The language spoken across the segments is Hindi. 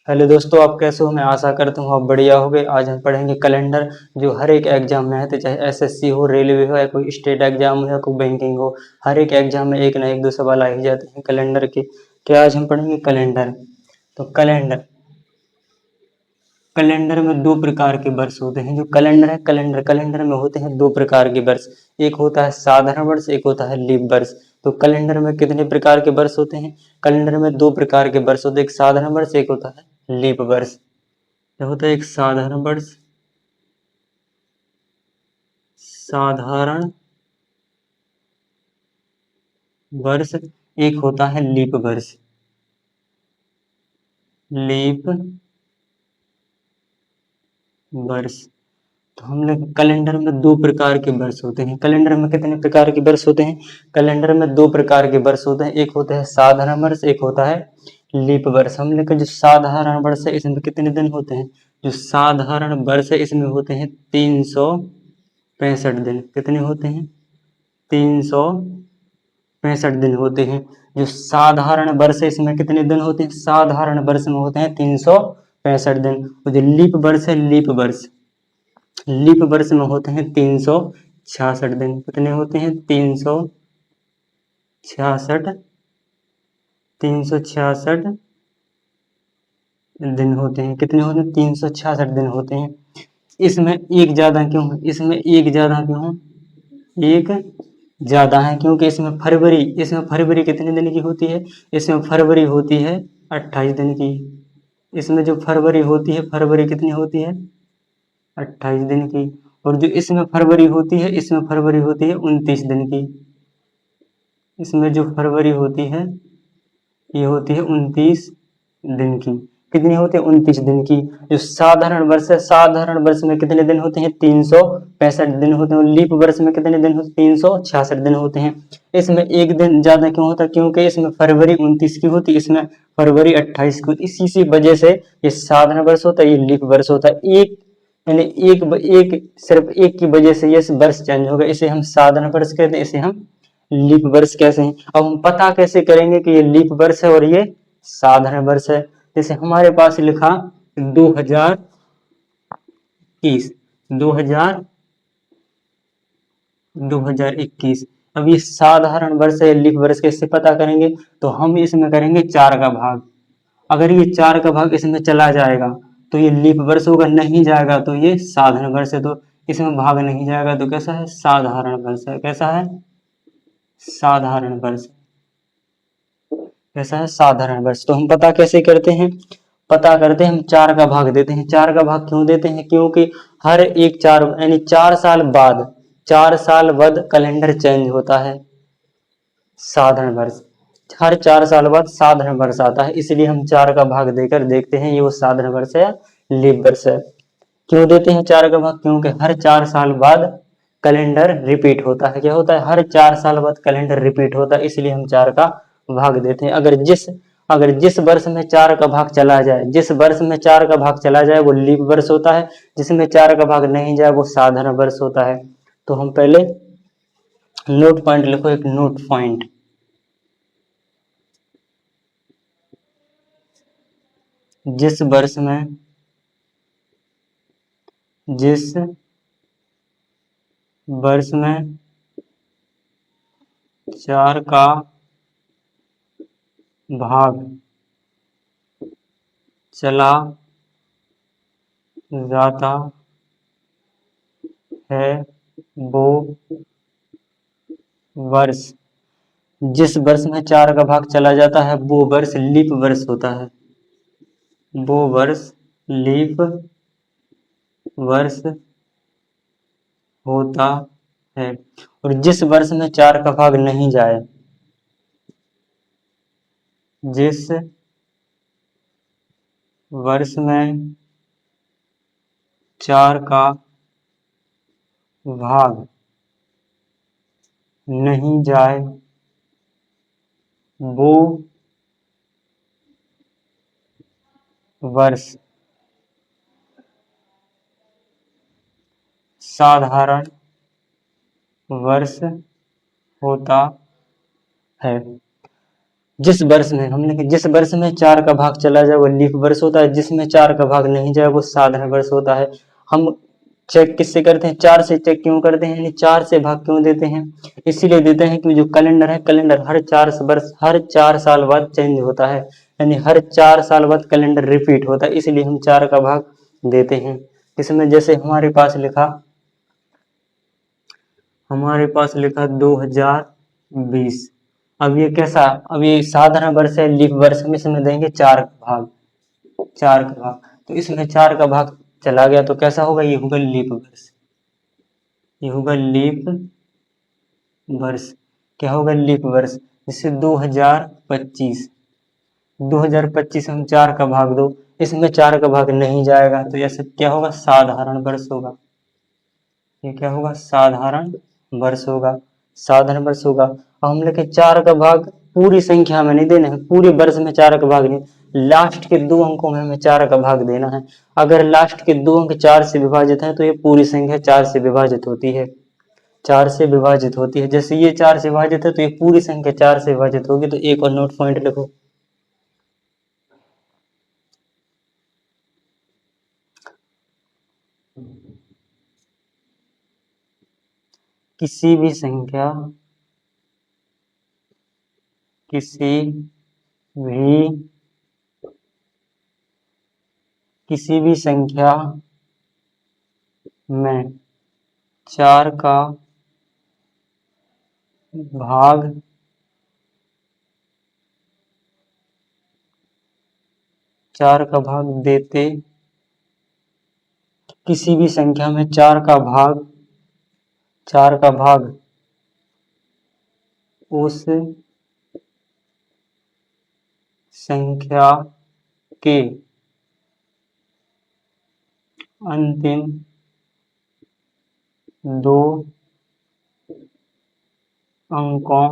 हेलो दोस्तों, आप कैसे हो? मैं आशा करता हूँ आप बढ़िया होगे। आज हम पढ़ेंगे कैलेंडर, जो हर एक एग्जाम में है, तो चाहे एसएससी हो, रेलवे हो, या कोई स्टेट एग्जाम हो, या कोई बैंकिंग हो, हर एक एग्जाम में एक ना एक दो सवाल आ ही जाते हैं कैलेंडर के। क्या आज हम पढ़ेंगे कैलेंडर। तो कैलेंडर कैलेंडर में दो प्रकार के वर्ष होते हैं। जो कैलेंडर है, कैलेंडर में होते हैं दो प्रकार के वर्ष। एक होता है साधारण वर्ष, एक होता है लीप वर्ष। तो कैलेंडर में कितने प्रकार के वर्ष होते हैं? कैलेंडर में दो प्रकार के वर्ष होते हैं, एक साधारण वर्ष, एक होता है लीप वर्ष। क्या होता है? एक साधारण वर्ष, साधारण वर्ष, एक होता है लीप वर्ष, लीप वर्ष। तो हम लोग कैलेंडर में दो प्रकार के वर्ष होते हैं। कैलेंडर में कितने प्रकार के वर्ष होते हैं? कैलेंडर में दो प्रकार के वर्ष होते हैं, एक होता है साधारण वर्ष, एक होता है लीप वर्ष। हम लोग का जो साधारण वर्ष है, इसमें कितने दिन होते हैं? जो साधारण वर्ष है, इसमें होते हैं 365 दिन। कितने होते हैं? 365 दिन होते हैं। जो साधारण वर्ष है, इसमें कितने दिन होते हैं? साधारण वर्ष में होते हैं 365 दिन। और जो लीप वर्ष है, लीप वर्ष में होते हैं 366 दिन। कितने होते हैं? 366 होते हैं। कितने होते हैं? 366 दिन होते हैं। इसमें एक ज्यादा क्यों है? इसमें एक ज्यादा क्यों है? एक ज्यादा है क्योंकि इसमें फरवरी कितने दिन की होती है? इसमें फरवरी होती है 28 दिन की। इसमें जो फरवरी होती है, फरवरी कितनी होती है? 28 दिन की। और जो इसमें फरवरी होती है, इसमें फरवरी होती है 29 दिन की। इसमें जो फरवरी होती है, ये होती है 29 दिन की। कितनी होती है? 29 दिन की। जो साधारण वर्ष है, साधारण वर्ष में कितने दिन होते हैं? 365 दिन होते हैं। और लीप वर्ष में कितने दिन होते हैं? 366 दिन होते हैं। इसमें एक दिन ज्यादा क्यों होता है? क्योंकि इसमें फरवरी 29 की होती है, इसमें फरवरी 28 की होती है। इसी वजह से ये साधारण वर्ष होता है, ये लीप वर्ष होता है। एक यानी सिर्फ एक की वजह से ये वर्ष चेंज होगा। इसे हम साधारण वर्ष कहते हैं, इसे हम लीप वर्ष कैसे हैं। अब हम पता कैसे करेंगे कि ये लीप वर्ष है और ये साधारण वर्ष है? जैसे हमारे पास लिखा 2021, 2000 2021। अब ये साधारण वर्ष है, लीप वर्ष कैसे पता करेंगे? तो हम इसमें करेंगे 4 का भाग। अगर ये 4 का भाग इसमें चला जाएगा तो ये लीप वर्ष होगा, नहीं जाएगा तो ये साधारण वर्ष है। तो इसमें भाग नहीं जाएगा तो कैसा है? साधारण वर्ष है। कैसा है? साधारण वर्ष। कैसा है? साधारण वर्ष। तो हम पता कैसे करते हैं? पता करते हैं, हम 4 का भाग देते हैं। 4 का भाग क्यों देते हैं? क्योंकि हर एक 4 यानी 4 साल बाद कैलेंडर चेंज होता है। साधारण वर्ष हर 4 साल बाद साधारण वर्ष आता है, इसलिए हम 4 का भाग देकर देखते हैं ये वो साधारण वर्ष है या लीप वर्ष है। क्यों देते हैं 4 का भाग? क्योंकि हर 4 साल बाद कैलेंडर रिपीट होता है। क्या होता है? हर 4 साल बाद कैलेंडर रिपीट होता है, इसलिए हम 4 का भाग देते हैं। अगर जिस वर्ष में 4 का भाग चला जाए, जिस वर्ष में 4 का भाग चला जाए वो लीप वर्ष होता है। जिसमें 4 का भाग नहीं जाए वो साधारण वर्ष होता है। तो हम पहले नोट पॉइंट लिखो, एक नोट पॉइंट। जिस वर्ष में जिस वर्ष में 4 का भाग चला जाता है वो वर्ष जिस वर्ष में 4 का भाग चला जाता है वो वर्ष लीप वर्ष होता है। वो वर्ष लीप वर्ष होता है। और जिस वर्ष में 4 का भाग नहीं जाए, जिस वर्ष में 4 का भाग नहीं जाए वो वर्ष साधारण वर्ष होता है। जिस वर्ष में हमने कहा, जिस वर्ष में 4 का भाग चला जाए वो लीप वर्ष होता है, जिसमें 4 का भाग नहीं जाए वो साधारण वर्ष होता है। हम चेक किससे करते हैं? 4 से चेक क्यों करते हैं, यानी 4 से भाग क्यों देते हैं? इसीलिए देते हैं कि जो कैलेंडर है, कैलेंडर हर 4 वर्ष, हर 4 साल बाद चेंज होता है, यानी हर 4 साल बाद कैलेंडर रिपीट होता है, इसलिए हम 4 का भाग देते हैं। इसमें जैसे हमारे पास लिखा 2020। अब ये कैसा, अब ये साधारण वर्ष है, लीप वर्ष, हम इसमें देंगे 4 का भाग, 4 का भाग, तो इसमें 4 का भाग चला गया तो कैसा होगा? ये होगा लीप वर्ष, ये होगा लीप वर्ष। क्या होगा? लीप वर्ष। जैसे 2025, 2025 हम 4 का भाग दो, इसमें 4 का भाग नहीं जाएगा तो ऐसे क्या होगा? साधारण वर्ष होगा। ये क्या होगा? साधारण वर्ष होगा, साधारण वर्ष होगा। अब हम लिखे 4 का भाग पूरी संख्या में नहीं देना है, पूरे वर्ष में 4 का भाग नहीं, लास्ट के 2 अंकों में हमें 4 का भाग देना है। अगर लास्ट के 2 अंक 4 से विभाजित है तो ये पूरी संख्या 4 से विभाजित होती है, 4 से विभाजित होती है। जैसे ये 4 से विभाजित है तो ये पूरी संख्या 4 से विभाजित होगी, तो एक और नोट पॉइंट लिखो। किसी भी संख्या, किसी भी किसी भी संख्या में 4 का भाग 4 का भाग देते, किसी भी संख्या में 4 का भाग, 4 का भाग उस संख्या के अंतिम 2 अंकों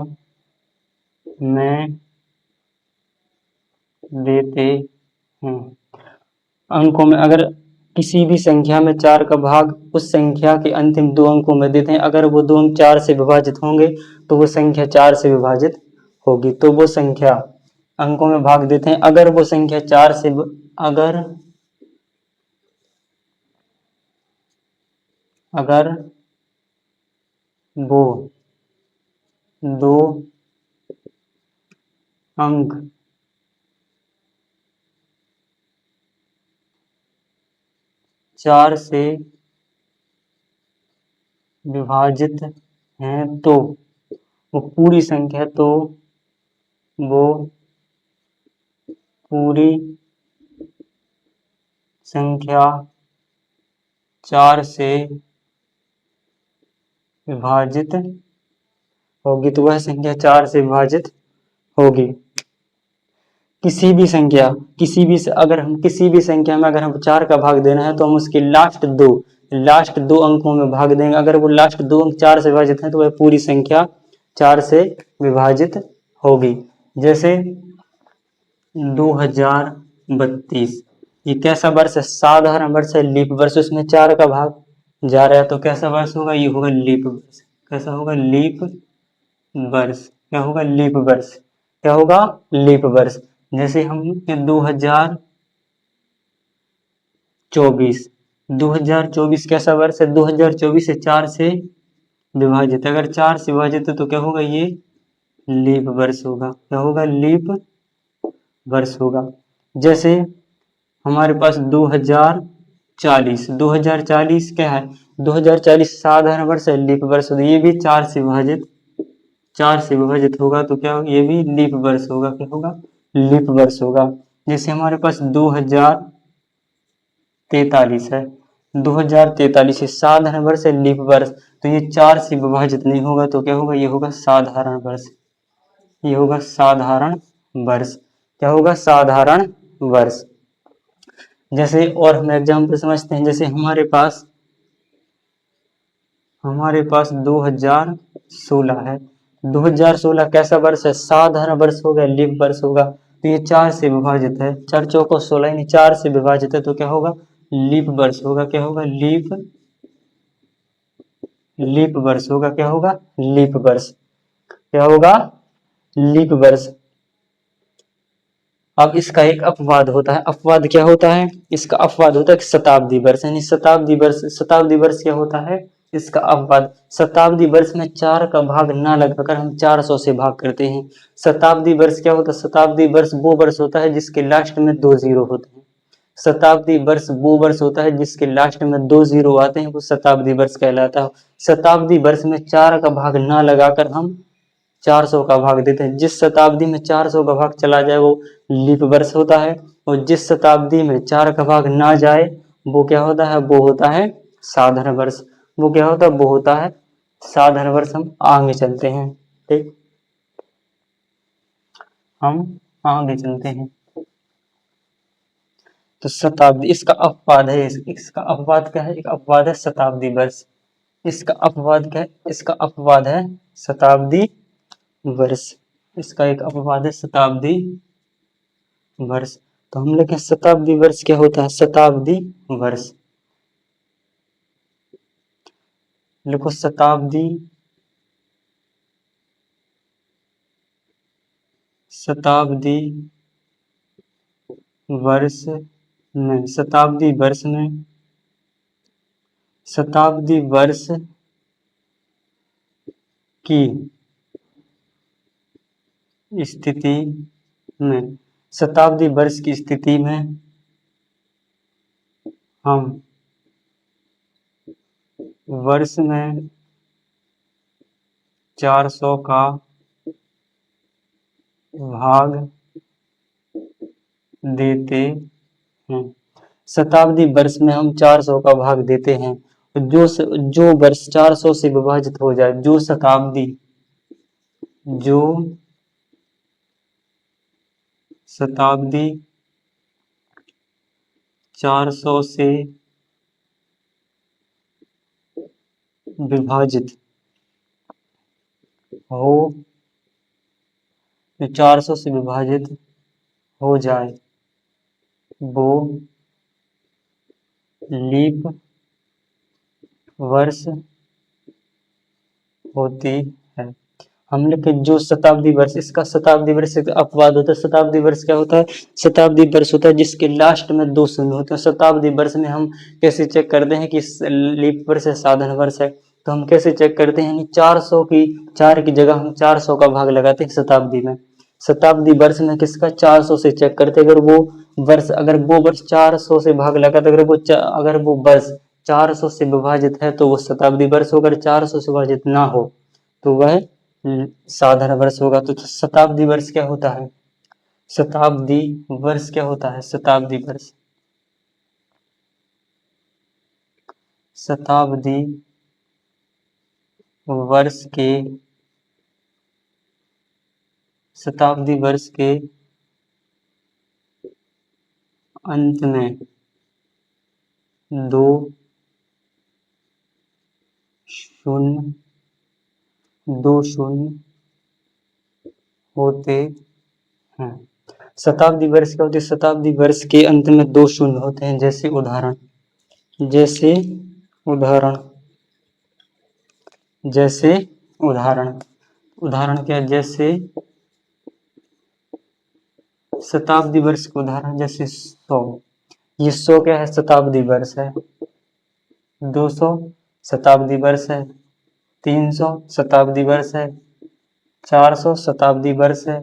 में देते हैं। अंकों में, अगर किसी भी संख्या में 4 का भाग उस संख्या के अंतिम 2 अंकों में देते हैं, अगर वो 2 अंक 4 से विभाजित होंगे तो वो संख्या 4 से विभाजित होगी, तो वो संख्या अंकों में भाग देते हैं। अगर वो संख्या 4 से अगर वो 2 अंक 4 से विभाजित हैं तो वो पूरी संख्या, तो वो पूरी संख्या 4 से विभाजित होगी, तो वह संख्या 4 से विभाजित होगी। किसी भी संख्या, अगर हम किसी भी संख्या में अगर हम 4 का भाग देना है तो हम उसके लास्ट दो अंकों में भाग देंगे। अगर वो लास्ट 2 अंक 4 से विभाजित हैं तो वह पूरी संख्या 4 से विभाजित होगी। जैसे 2032, ये कैसा वर्ष है? साधारण वर्ष है, लीप वर्ष, उसमें 4 का भाग जा रहा है तो कैसा वर्ष होगा? ये होगा लीप वर्ष। कैसा होगा? लीप वर्ष। क्या होगा? लीप वर्ष। क्या होगा? लीप वर्ष। जैसे हम 2024, 2024 कैसा वर्ष है? 2024 से 4 से विभाजित, अगर 4 से विभाजित है तो क्या होगा? ये लीप वर्ष होगा। क्या होगा? लीप वर्ष होगा। जैसे हमारे पास 2040 क्या है? 2040 साधारण वर्ष है, लीप वर्ष होगा, ये भी 4 से विभाजित होगा तो क्या होगा? ये भी लीप वर्ष होगा। क्या होगा? लीप वर्ष होगा। जैसे हमारे पास 2043 है, 2043 ये साधारण वर्ष है, लीप वर्ष, तो ये 4 से विभाजित नहीं होगा तो क्या होगा? ये होगा साधारण वर्ष। ये होगा साधारण वर्ष। क्या होगा? साधारण वर्ष। जैसे और हम एग्जाम्पल समझते हैं, जैसे हमारे पास 2016 है, 2016 कैसा वर्ष है? साधारण वर्ष हो गया, लीप वर्ष होगा, तो ये 4 से विभाजित है, 4 चौको 16 यानी 4 से विभाजित है तो क्या होगा? लीप वर्ष होगा। क्या होगा? लीप वर्ष होगा। क्या होगा? लीप वर्ष। क्या होगा? लीप वर्ष। अब इसका एक अपवाद होता है। अपवाद क्या होता है? इसका अपवाद होता है शताब्दी वर्ष, यानी शताब्दी वर्ष। शताब्दी वर्ष क्या होता है? इसका अपवाद। शताब्दी वर्ष में 4 का भाग ना लगाकर हम 400 से भाग करते हैं। शताब्दी वर्ष क्या होता है? शताब्दी वर्ष वो वर्ष होता है जिसके लास्ट में 2 जीरो होते हैं। शताब्दी वर्ष वो वर्ष होता है जिसके लास्ट में 2 जीरो आते हैं, वो शताब्दी वर्ष कहलाता है। शताब्दी वर्ष में 4 का भाग ना लगाकर हम 400 का भाग देते हैं। जिस शताब्दी में 400 का भाग चला जाए वो लीप वर्ष होता है, और जिस शताब्दी में 4 का भाग ना जाए वो क्या होता है? वो होता है साधारण वर्ष। वो क्या होता है? वो होता है साधारण वर्ष। हम आगे चलते हैं, ठीक, हम आगे चलते हैं। तो शताब्दी, इसका अपवाद है। इसका अपवाद क्या है? एक अपवाद है शताब्दी वर्ष। इसका अपवाद क्या है? इसका अपवाद है शताब्दी वर्ष। इसका एक अपवाद है शताब्दी वर्ष। तो हम लिखें शताब्दी वर्ष क्या होता है? शताब्दी वर्ष। लिखो शताब्दी, शताब्दी वर्ष में, शताब्दी वर्ष में, शताब्दी वर्ष की स्थिति में, शताब्दी वर्ष की स्थिति में हम वर्ष में 400 का भाग देते हैं। शताब्दी वर्ष में हम 400 का भाग देते हैं। जो वर्ष 400 से विभाजित हो जाए, जो शताब्दी 400 से विभाजित हो, 400 से विभाजित हो जाए वो लीप वर्ष होती है। हम लिखे जो शताब्दी वर्ष, इसका शताब्दी वर्ष से अपवाद होता है। शताब्दी वर्ष क्या होता है? शताब्दी वर्ष होता है जिसके लास्ट में 2 शून्य होते हैं। शताब्दी वर्ष में हम कैसे चेक करते हैं कि लीप वर्ष है साधारण वर्ष है? तो हम कैसे चेक करते हैं? 400 की 4 की जगह हम 400 का भाग लगाते हैं शताब्दी में। शताब्दी वर्ष में किसका? 400 से चेक करते, अगर वो वर्ष 400 से भाग लगाते, अगर वो वर्ष 400 से विभाजित है तो वो शताब्दी वर्ष होगा। अगर 400 से विभाजित ना हो तो वह साधारण वर्ष होगा। तो शताब्दी वर्ष क्या होता है? शताब्दी वर्ष क्या होता है? शताब्दी वर्ष, शताब्दी वर्ष के, शताब्दी वर्ष के अंत में 2 शून्य होते हैं। शताब्दी वर्ष क्या होती है? शताब्दी वर्ष के अंत में 2 शून्य होते हैं। जैसे उदाहरण, उदाहरण क्या है? जैसे शताब्दी वर्ष का उदाहरण, जैसे 100, ये 100 क्या है? शताब्दी वर्ष है। 200 शताब्दी वर्ष है। 300 शताब्दी वर्ष है। 400 शताब्दी वर्ष है।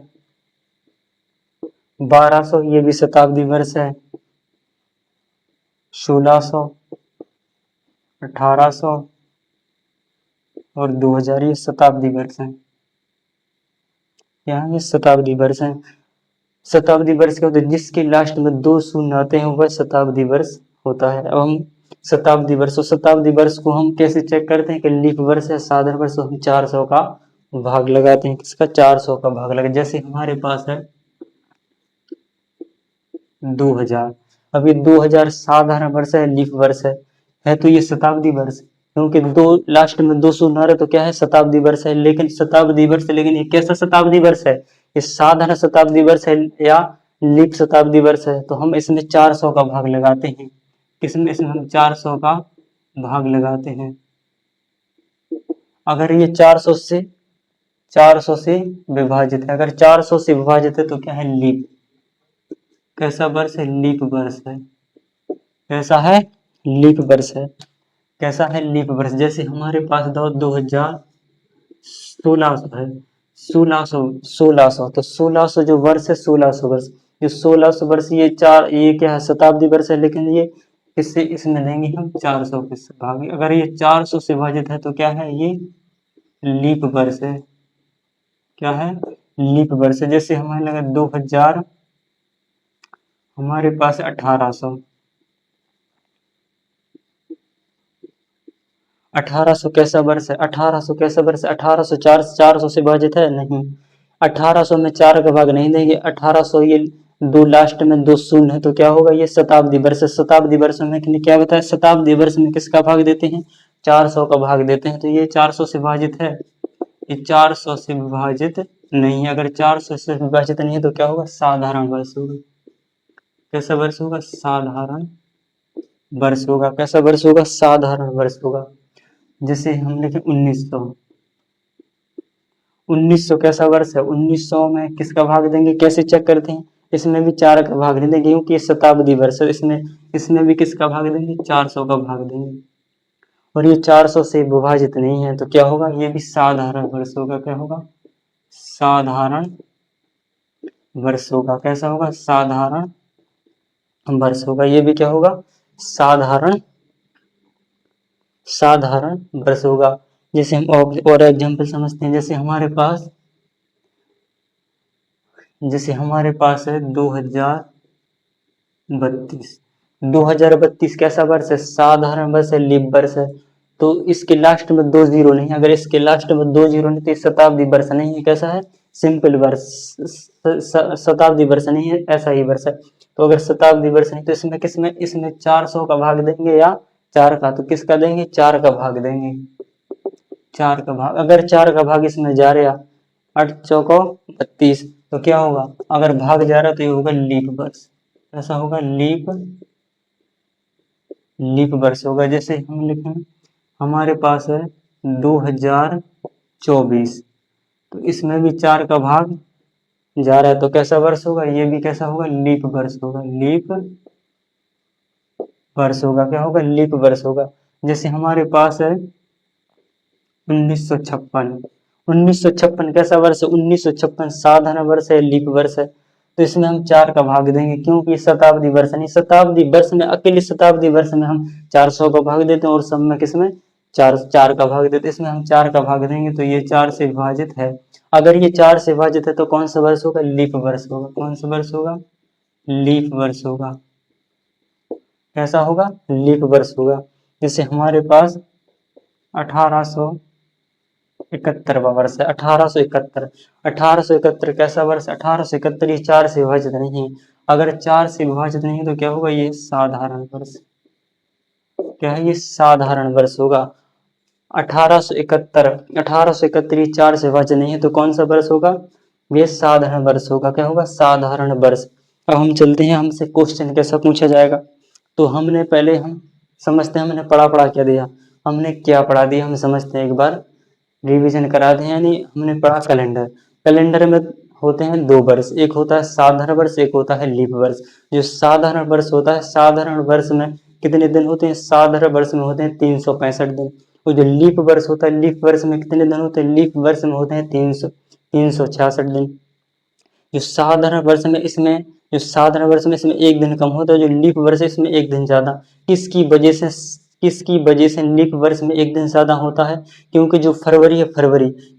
1200 ये भी शताब्दी वर्ष है। 1600, 1800 और 2000 ये शताब्दी वर्ष है। यहाँ ये शताब्दी वर्ष है। शताब्दी वर्ष क्या होता है? जिसके लास्ट में 2 शून्य आते हैं वह शताब्दी वर्ष होता है। अब हम शताब्दी वर्ष को हम कैसे चेक करते हैं कि लीप वर्ष है साधारण वर्ष? हम 400 का भाग लगाते हैं। किसका? 400 का भाग लगा। जैसे हमारे पास है 2000, अब ये 2000 साधारण वर्ष है, लीप वर्ष है तो ये शताब्दी वर्ष, क्योंकि लास्ट में 2 शून्य आ रहे तो क्या है? शताब्दी वर्ष है। लेकिन ये कैसा शताब्दी वर्ष है? ये साधारण शताब्दी वर्ष है या लीप शताब्दी वर्ष है? तो हम इसमें 400 का भाग लगाते हैं। किसमें? इसमें हम 400 का भाग लगाते हैं। अगर ये 400 से विभाजित है, अगर 400 से विभाजित है तो क्या है? लीप। कैसा वर्ष है? लीप वर्ष है। कैसा है? लीप वर्ष है। कैसा है? लीप वर्ष। जैसे हमारे पास 2016 है, 1600 तो 1600 जो वर्ष है, 1600 वर्ष, जो 1600 वर्ष, ये क्या है? शताब्दी वर्ष है। लेकिन ये इससे इसमें देंगे हम 400 के भाग। अगर ये 400 से विभाजित है तो क्या है? ये लीप वर्ष है। क्या है? लीप वर्ष है। जैसे हमारे लगा 2000, हमारे पास 1800, 1800 कैसा वर्ष है? 1800 कैसा वर्ष है? 1800 400 से विभाजित है? नहीं। 1800 में 4 का भाग नहीं देंगे। 1800 ये दो लास्ट में 2 शून्य है तो क्या होगा? ये शताब्दी वर्ष है। शताब्दी वर्ष में क्या बताया? शताब्दी वर्ष में किसका भाग देते हैं? 400 का भाग देते हैं। तो ये 400 से विभाजित है? ये 400 से विभाजित नहीं है। अगर 400 से विभाजित नहीं है तो क्या होगा? साधारण वर्ष होगा। कैसा वर्ष होगा? साधारण वर्ष होगा। कैसा वर्ष होगा? साधारण वर्ष होगा। जैसे हम लिखे 1900, 1900 कैसा वर्ष है? 1900 में किसका भाग देंगे? कैसे चेक करते हैं? इसमें भी 4 का भाग नहीं देंगे क्योंकि ये शताब्दी वर्ष है। इसमें भी किसका भाग देंगे? 400 का भाग देंगे। और ये 400 से विभाजित नहीं है तो क्या होगा? ये भी साधारण वर्ष होगा। क्या होगा? साधारण वर्ष होगा। कैसा होगा? साधारण वर्ष होगा। ये भी क्या होगा? साधारण वर्ष होगा। जैसे हम और एग्जाम्पल समझते हैं। जैसे हमारे पास है 2032, 2032 कैसा वर्ष है? साधारण वर्ष है, लीप वर्ष है। तो इसके लास्ट में 2 जीरो नहीं। अगर इसके लास्ट में 2 जीरो नहीं तो ये शताब्दी वर्ष नहीं है। कैसा है? सिंपल वर्ष। शताब्दी वर्ष नहीं है, ऐसा ही वर्ष है। तो अगर शताब्दी वर्ष नहीं तो इसमें 400 का भाग देंगे या 4 का, तो किसका देंगे? 4 का भाग देंगे। 4 का भाग, अगर 4 का भाग इसमें जा रहा 8 चौको 32 तो क्या होगा? अगर भाग जा रहा तो ये होगा लीप वर्ष। ऐसा होगा लीप वर्ष होगा। जैसे हम लिखें हमारे पास है 2024 तो इसमें भी 4 का भाग जा रहा है तो कैसा वर्ष होगा? ये भी कैसा होगा? लीप वर्ष होगा। लीप वर्ष होगा। क्या होगा? लीप वर्ष होगा। जैसे हमारे पास है 1956, 1956 कैसा वर्ष है? 1956 साधारण वर्ष है, लीप वर्ष है। तो इसमें हम 4 का भाग देंगे क्योंकि शताब्दी वर्ष नहीं। शताब्दी वर्ष में, अकेले शताब्दी वर्ष में हम 400 का भाग देते हैं और सब में किसमें 4 का भाग देते हैं। इसमें हम 4 का भाग देंगे तो ये 4 से विभाजित है। अगर ये 4 से विभाजित है तो कौन सा वर्ष होगा? लीप वर्ष होगा। कौन सा वर्ष होगा? लीप वर्ष होगा। कैसा होगा? लीप वर्ष होगा। जैसे हमारे पास 1871वां वर्ष है। 1871 कैसा वर्ष? 1871 ये 4 से विभाजित नहीं है। अगर 4 से विभाजित नहीं है तो क्या होगा? ये साधारण वर्ष। क्या है? ये साधारण वर्ष होगा। 1871 ये 4 से विभाजित नहीं है तो कौन सा वर्ष होगा? ये साधारण वर्ष होगा। क्या होगा? साधारण वर्ष। अब हम चलते हैं, हमसे क्वेश्चन कैसा पूछा जाएगा। तो हम समझते हैं हमने पढ़ा क्या दिया, हमने क्या पढ़ा दिया, हम समझते हैं, एक बार रिवीजन करा दें। यानी हमने पढ़ा कैलेंडर। कैलेंडर में होते हैं 2 वर्ष, एक होता है साधारण वर्ष, एक होता है लीप वर्ष। जो साधारण वर्ष होता है, साधारण वर्ष में कितने दिन होते हैं? साधारण वर्ष में होते हैं 365 दिन। और जो लीप वर्ष होता है, लीप वर्ष में कितने दिन होते हैं? लीप वर्ष में होते हैं 366 दिन। जो साधारण वर्ष में इसमें एक दिन कम होता है, जो लीप वर्ष है इसमें एक दिन ज्यादा। किसकी वजह से लीप वर्ष में एक दिन ज्यादा होता है? क्योंकि जो फरवरी है,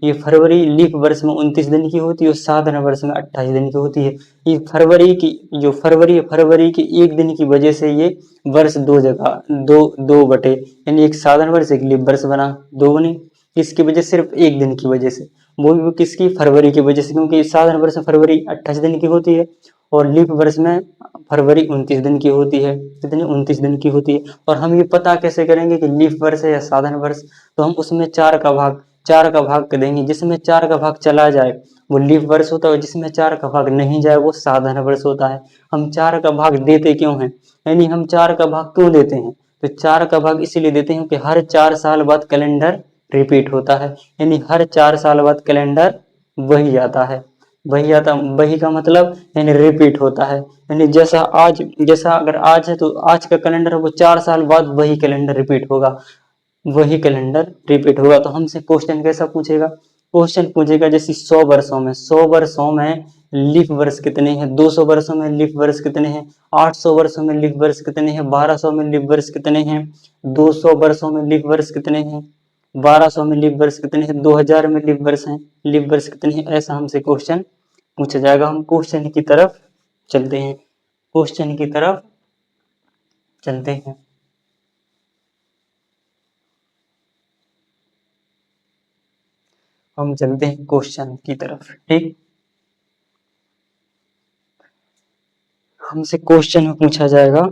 ये फरवरी लीप वर्ष में 29 दिन की होती है और साधारण वर्ष में 28 दिन की होती है। ये फरवरी की एक दिन की वजह से ये वर्ष दो बटे, यानी एक साधारण वर्ष एक लीप वर्ष बना, 2 बने। किसकी वजह? सिर्फ एक दिन की वजह से। वो भी किसकी? फरवरी की वजह से, क्योंकि साधारण वर्ष में फरवरी 28 दिन की होती है और लीप वर्ष में फरवरी 29 दिन की होती है। कितनी? 29 दिन की होती है। और हम ये पता कैसे करेंगे कि लीप वर्ष है या साधारण वर्ष? तो हम उसमें 4 का भाग कर देंगे। जिसमें 4 का भाग चला जाए वो लीप वर्ष होता है और जिसमें 4 का भाग नहीं जाए वो साधारण वर्ष होता है। हम 4 का भाग देते क्यों हैं? यानी हम 4 का भाग क्यों देते हैं? तो 4 का भाग इसीलिए देते हैं कि हर 4 साल बाद कैलेंडर रिपीट होता है, यानी हर 4 साल बाद कैलेंडर वही आता है। वही आता, वही का मतलब यानी रिपीट होता है। यानी जैसा अगर आज है तो आज का कैलेंडर है वो 4 साल बाद वही कैलेंडर रिपीट होगा, वही कैलेंडर रिपीट होगा। तो हमसे क्वेश्चन कैसा पूछेगा, क्वेश्चन पूछेगा जैसे 100 वर्षों में लीप वर्ष कितने हैं, 200 वर्षों में लीप वर्ष कितने हैं, 800 वर्षों में लीप वर्ष कितने हैं, 1200 में लीप वर्ष कितने हैं, 200 वर्षों में लीप वर्ष कितने हैं, 1200 में लीप वर्ष कितने हैं, 2000 में लीप वर्ष हैं, लीप वर्ष कितने हैं, ऐसा हमसे क्वेश्चन पूछा जाएगा। हम क्वेश्चन की तरफ चलते हैं, क्वेश्चन की तरफ चलते हैं। हम चलते हैं क्वेश्चन की तरफ, ठीक। हमसे क्वेश्चन में पूछा जाएगा,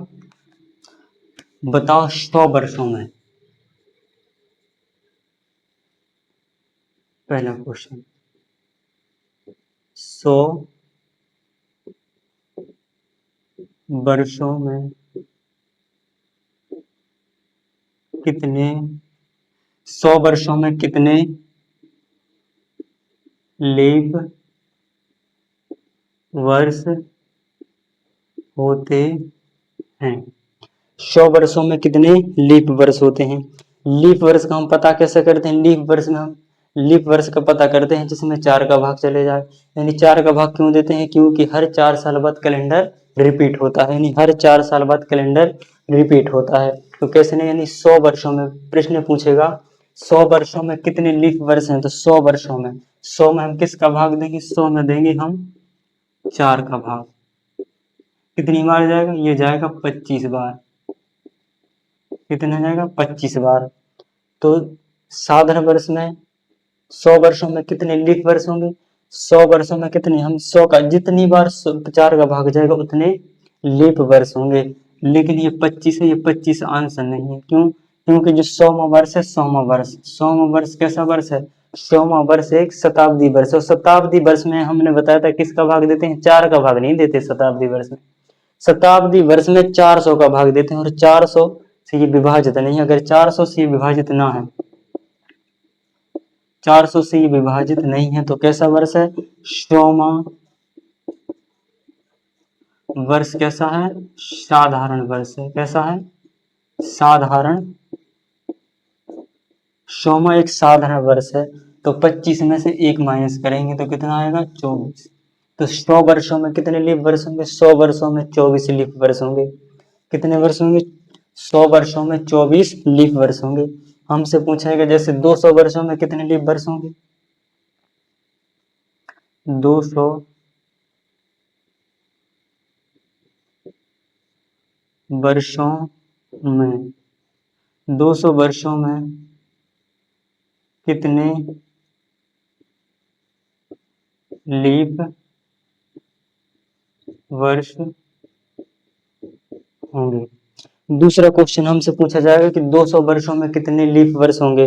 बताओ 100 वर्षों में, पहला क्वेश्चन 100 वर्षों में कितने 100 वर्षों में कितने लीप वर्ष होते हैं, 100 वर्षों में कितने लीप वर्ष होते हैं। लीप वर्ष का हम पता कैसे करते हैं, लीप वर्ष में हम लीप वर्ष का पता करते हैं जिसमें 4 का भाग चले जाए। यानी 4 का भाग क्यों देते हैं, क्योंकि हर 4 साल बाद कैलेंडर रिपीट होता है, यानी हर 4 साल बाद कैलेंडर रिपीट होता है। तो कैसे नहीं, यानी 100 वर्षों में प्रश्न पूछेगा 100 वर्षों में कितने लीप वर्ष हैं, तो 100 वर्षों में 100 में हम किसका भाग देंगे, 100 में देंगे हम 4 का भाग। कितनी बार जाएगा, ये जाएगा 25 बार। कितना जाएगा, 25 बार। तो साधारण वर्ष में 100 वर्षों में कितने लीप वर्ष होंगे, 100 वर्षों में कितने, हम 100 का जितनी बार 4 का भाग जाएगा उतने लीप वर्ष होंगे। लेकिन ये 25 है, ये 25 आंसर नहीं है, क्यों, क्योंकि जो 100वां वर्ष है, 100वां वर्ष, 100वां वर्ष कैसा वर्ष है, 100वां वर्ष एक शताब्दी वर्ष। और शताब्दी वर्ष में हमने बताया था किसका भाग देते हैं, 4 का भाग नहीं देते शताब्दी वर्ष में, शताब्दी वर्ष में 400 का भाग देते हैं। और 400 से ये विभाजित नहीं, अगर 400 से ये विभाजित ना है, 400 से ये विभाजित नहीं है तो कैसा वर्ष है, 100वां वर्ष कैसा है, साधारण वर्ष है। कैसा है, साधारण। 100वां एक साधारण वर्ष है। तो 25 में से 1 माइनस करेंगे तो कितना आएगा, 24। तो 100 वर्षों में कितने लीप वर्ष होंगे, 100 वर्षों में 24 लीप वर्ष होंगे। कितने वर्ष होंगे, 100 वर्षों में 24 लीप वर्ष होंगे। हमसे पूछेगा जैसे 200 वर्षों में कितने लीप वर्ष होंगे, 200 वर्षों में 200 वर्षों में कितने लीप वर्ष होंगे। दूसरा क्वेश्चन हमसे पूछा जाएगा कि 200 वर्षों में कितने लीप वर्ष होंगे,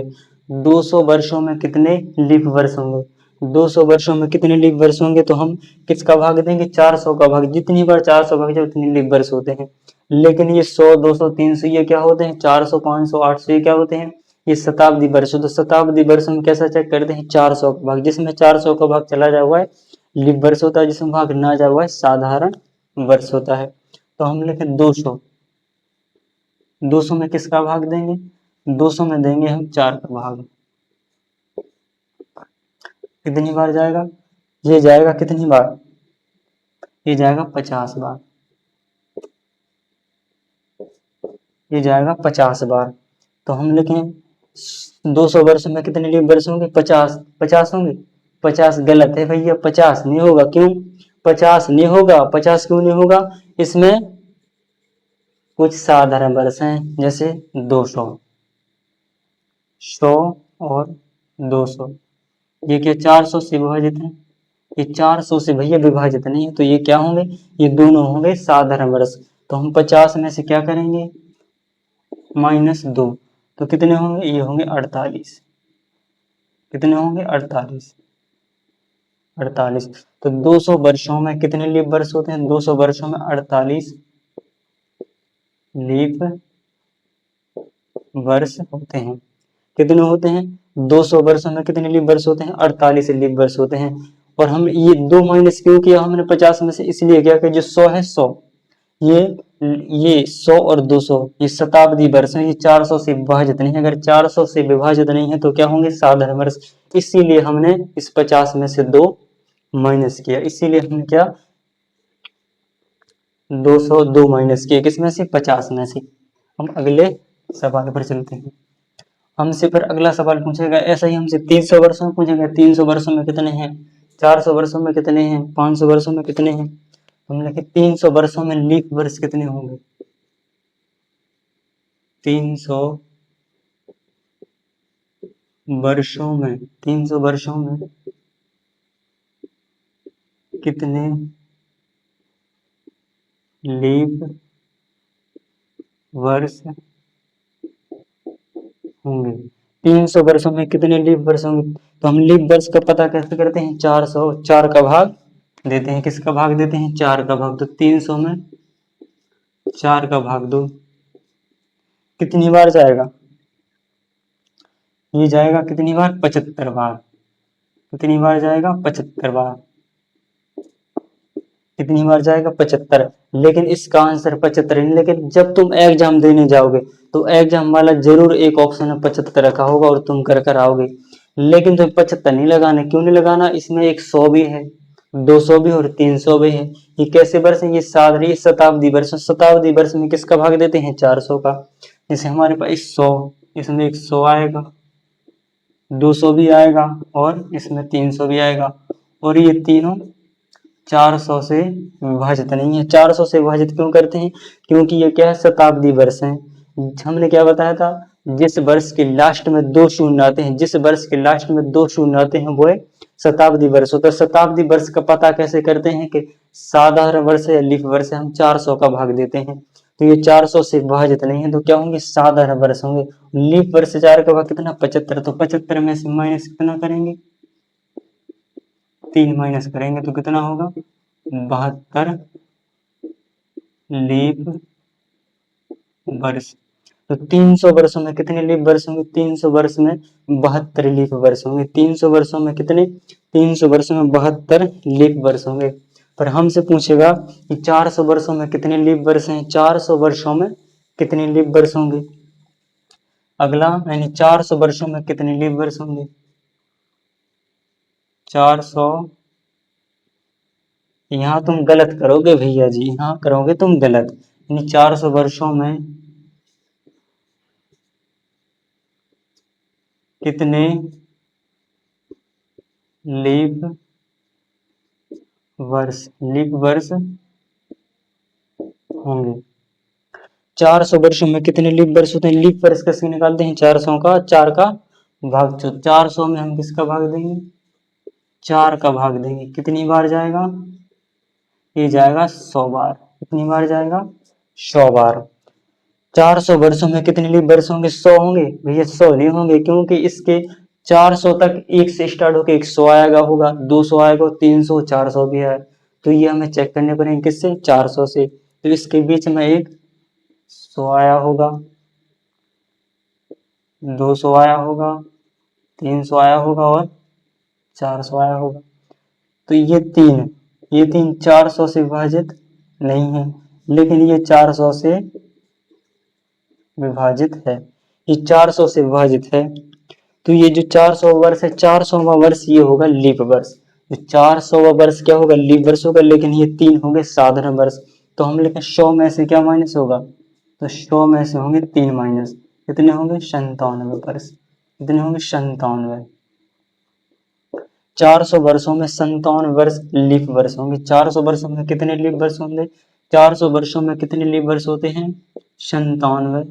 200 वर्षों में कितने लीप वर्ष होंगे, 200 वर्षों में कितने लीप वर्ष होंगे। तो हम किसका भाग देंगे, 400 का भाग, जितनी बार 400 भाग जाए उतनी लीप वर्ष होते हैं। लेकिन ये 100 200 300 ये क्या होते हैं, 400 500 800 ये क्या होते हैं, ये शताब्दी वर्ष। तो शताब्दी वर्ष हम कैसा चेक करते हैं, 400 का भाग, जिसमें 400 का भाग चला जाए हुआ है लीप वर्ष होता है, जिसमें भाग ना जाए हुआ है साधारण वर्ष होता है। तो हम लिखें 200, 200 में किसका भाग देंगे, 200 में देंगे हम 4 का भाग। कितनी बार जाएगा, ये जाएगा कितनी बार, ये जाएगा 50 बार, ये जाएगा 50 बार। तो हम लिखें 200 वर्ष में कितने लीप वर्ष होंगे, 50, 50 होंगे। 50 गलत है भैया, 50 नहीं होगा, क्यों 50 नहीं होगा, 50 क्यों नहीं होगा, इसमें कुछ साधारण वर्ष हैं जैसे 200, 100 और 200। ये क्या 400 से विभाजित है, ये 400 से भैया विभाजित नहीं है, तो ये क्या होंगे, ये दोनों होंगे साधारण वर्ष। तो हम 50 में से क्या करेंगे, -2, तो कितने होंगे, ये होंगे 48। कितने होंगे, 48, 48। तो 200 वर्षों में कितने लीप वर्ष होते हैं, 200 वर्षों में 48 लीप वर्ष होते हैं। कितने होते हैं, 200 वर्षों में कितने लीप वर्ष होते हैं, 48 लीप वर्ष होते हैं। और हम ये 2 माइनस क्यों किया हमने 50 में से, इसलिए क्या कि जो 100 है 100, ये ये 100 और 200 ये शताब्दी वर्ष है, ये 400 से विभाजित नहीं है। अगर 400 से विभाजित नहीं है तो क्या होंगे, साधारण वर्ष। इसीलिए हमने इस 50 में से 2 माइनस किया, इसीलिए हमने क्या 202 माइनस किया, किसमें से, 50 में से। हम अगले सवाल पर चलते हैं। हमसे फिर अगला सवाल पूछेगा, ऐसा ही हमसे 300 वर्षों में पूछेगा, 300 वर्षों में कितने हैं, 400 वर्षों में कितने हैं, 500 वर्षों में कितने हैं। हम लिखे 300 वर्षों में लीप वर्ष कितने होंगे, 300 वर्षों में, 300 वर्षों में कितने लीप वर्ष होंगे, 300 वर्षों में कितने लीप वर्ष होंगे। तो हम लीप वर्ष का पता कैसे करते हैं, 400, 4 का भाग देते हैं, किसका भाग देते हैं, 4 का भाग। तो 300 में 4 का भाग दो, कितनी बार जाएगा, ये जाएगा कितनी बार, 75 बार। कितनी बार जाएगा, 75 बार। कितनी बार जाएगा, 75। लेकिन इसका आंसर 75 नहीं, लेकिन जब तुम एग्जाम देने जाओगे तो एग्जाम वाला जरूर एक ऑप्शन में 75 रखा होगा और तुम कर कर आओगे, लेकिन तुम्हें 75 नहीं लगाना। क्यों नहीं लगाना, इसमें एक 100 भी है, 200 भी और 300 भी है। ये कैसे वर्ष है, ये साधारण शताब्दी वर्ष। शताब्दी वर्ष में किसका भाग देते हैं, 400 का। जैसे हमारे पास 100, इसमें एक 100 आएगा, 200 भी आएगा और इसमें 300 भी आएगा, और ये तीनों 400 से विभाजित नहीं है। 400 से विभाजित क्यों करते हैं, क्योंकि ये क्या है, शताब्दी वर्ष है। हमने क्या बताया था, जिस वर्ष के लास्ट में 2 शून्य आते हैं, जिस वर्ष के लास्ट में 2 शून्य आते हैं वो है शताब्दी वर्ष होता है। शताब्दी वर्ष का पता कैसे करते हैं कि साधारण वर्ष या लीप वर्ष है, हम 400 का भाग देते हैं। तो ये 400 से विभाजित नहीं है, तो क्या होंगे, साधारण वर्ष होंगे। लीप वर्ष 4 का भाग कितना, 75। तो 75 में से माइनस कितना करेंगे, 3 माइनस करेंगे तो कितना होगा, 72 लीप वर्ष। तो 300 वर्षों में कितने लीप वर्ष होंगे, 300 वर्ष में 72 लीप वर्ष होंगे। 300 वर्षों में कितने, 300 वर्षों में 72 लीप वर्ष होंगे। पर हमसे पूछेगा कि 400 वर्षों में कितने लीप वर्ष हैं, 400 वर्षों में कितने लीप वर्ष होंगे। अगला यानी 400 वर्षों में कितने लीप वर्ष होंगे, 400, यहाँ तुम गलत करोगे भैया जी, यहाँ करोगे तुम गलत। यानी 400 वर्षों में कितने लीप वर्ष होंगे। 400 वर्षों में कितने लीप वर्ष होते हैं, लीप वर्ष कैसे निकालते हैं, 400 का 4 का भाग 400 में हम किसका भाग देंगे, 4 का भाग देंगे। कितनी बार जाएगा, ये जाएगा 100 बार। कितनी बार जाएगा, 100 बार। 400 वर्षों में कितने लीप वर्ष होंगे, 100 होंगे भैया, 100 नहीं होंगे, क्योंकि इसके 400 तक 1 से स्टार्ट होकर 100 आएगा होगा, 200 आएगा, 300, 400 भी है। तो ये हमें चेक करने पड़ेंगे किससे, 400 से। तो इसके बीच में एक 100 आया होगा, 200 आया होगा, 300 आया होगा और 400 आया होगा। तो ये तीन 400 से विभाजित नहीं है, लेकिन ये 400 से विभाजित है, ये 400 से विभाजित है। तो ये जो 400 वर्ष है, 400वां वर्ष ये होगा लीप वर्ष। 400वां वर्ष क्या होगा, लीप वर्ष होगा, लेकिन ये 3 होंगे साधारण वर्ष। तो हम लिखें 100 में से क्या माइनस होगा, तो 100 में से होंगे 3 माइनस, कितने होंगे, 97 वर्ष। कितने होंगे, 97। 400 वर्षों में 97 वर्ष लीप वर्ष होंगे। 400 वर्षों में कितने लीप वर्ष होंगे, 400 वर्षों में कितने लीप वर्ष होते हैं, 97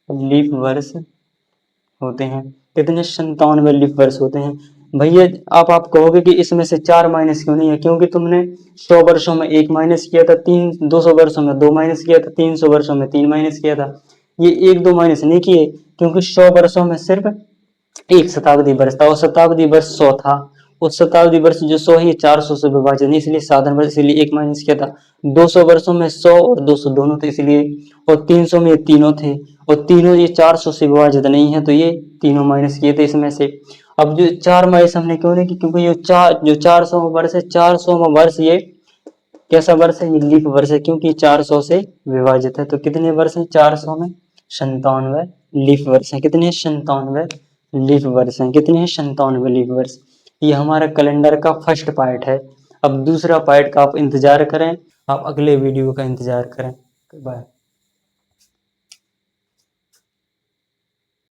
लीप वर्ष होते हैं। कितने, 97 लीप वर्ष होते हैं। भैया आप कहोगे कि इसमें से 4 माइनस क्यों नहीं है, क्योंकि तुमने 100 वर्षों में 1 माइनस किया था, 200 वर्षों में 2 माइनस किया था, 300 वर्षों में 3 माइनस किया था। ये 1-2 माइनस नहीं किए, क्योंकि 100 वर्षों में सिर्फ 1 शताब्दी वर्ष था, और शताब्दी वर्ष 100 था। उस शताब्दी वर्ष जो 100 है, 400 से विभाजित नहीं, इसलिए साधारण वर्ष, इसलिए 1 माइनस किया था। 200 वर्षों में 100 और 200 दोनों थे इसलिए, और 300 में ये तीनों थे, और तीनों ये 400 से विभाजित नहीं है, तो ये तीनों माइनस किए थे इसमें से। अब जो 4 माइस हमने क्यों नहीं की, क्योंकि ये जो 400वां वर्ष है, 400वां वर्ष ये कैसा वर्ष है, ये लीप वर्ष है, क्योंकि 400 से विभाजित है। तो कितने वर्ष है 400 में, 97 लीप वर्ष है। कितने, 97 लीप वर्ष है। कितने हैं, 97 लीप वर्ष। ये हमारा कैलेंडर का फर्स्ट पार्ट है। अब दूसरा पार्ट का आप इंतजार करें, आप अगले वीडियो का इंतजार करें। बाय।